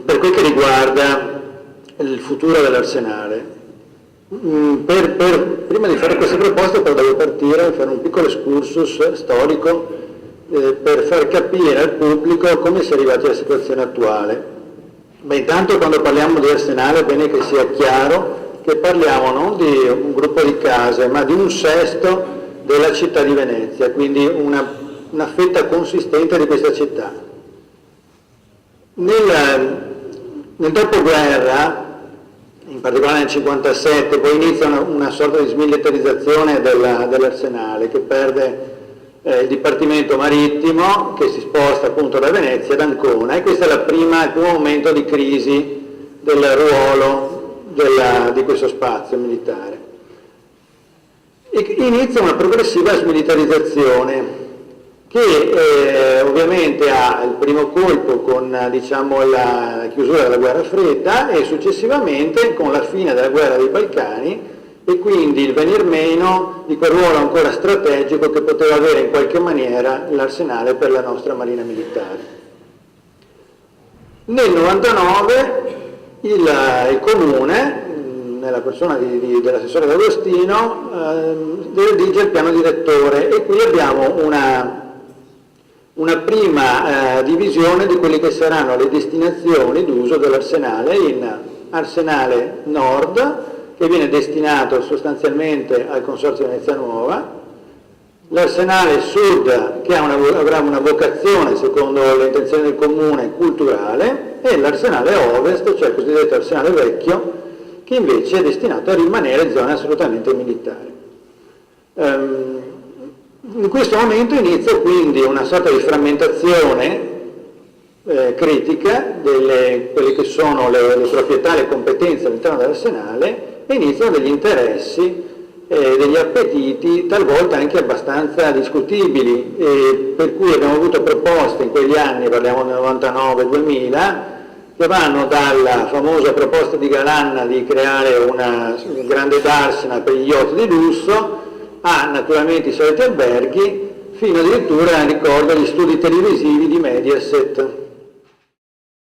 Per quel che riguarda il futuro dell'Arsenale, prima di fare queste proposte però devo partire e fare un piccolo excursus storico per far capire al pubblico come si è arrivati alla situazione attuale. Beh, intanto quando parliamo di Arsenale è bene che sia chiaro che parliamo non di un gruppo di case, ma di un sesto della città di Venezia, quindi una fetta consistente di questa città. Nel dopoguerra, in particolare nel 1957, poi inizia una sorta di smilitarizzazione dell'Arsenale, che perde il Dipartimento Marittimo, che si sposta appunto da Venezia ad Ancona, e questo è il primo momento di crisi del ruolo di questo spazio militare. E inizia una progressiva smilitarizzazione che ovviamente ha il primo colpo con la chiusura della guerra fredda e successivamente con la fine della guerra dei Balcani e quindi il venir meno di quel ruolo ancora strategico che poteva avere in qualche maniera l'Arsenale per la nostra Marina Militare. Nel 99 il Comune, nella persona dell'assessore D'Agostino, redige il piano direttore e qui abbiamo una prima divisione di quelle che saranno le destinazioni d'uso dell'Arsenale in Arsenale Nord, che viene destinato sostanzialmente al Consorzio Venezia Nuova, l'Arsenale Sud, che avrà una vocazione, secondo le intenzioni del Comune, culturale, e l'Arsenale Ovest, cioè il cosiddetto Arsenale Vecchio, che invece è destinato a rimanere zone assolutamente militari. In questo momento inizia quindi una sorta di frammentazione critica delle quelle che sono le proprietà e le competenze all'interno dell'Arsenale e iniziano degli interessi, degli appetiti talvolta anche abbastanza discutibili, per cui abbiamo avuto proposte in quegli anni, parliamo del 99-2000, che vanno dalla famosa proposta di Galanna di creare una grande Arsenal per gli yacht di lusso a naturalmente i soliti alberghi, fino addirittura, ricordo, agli studi televisivi di Mediaset,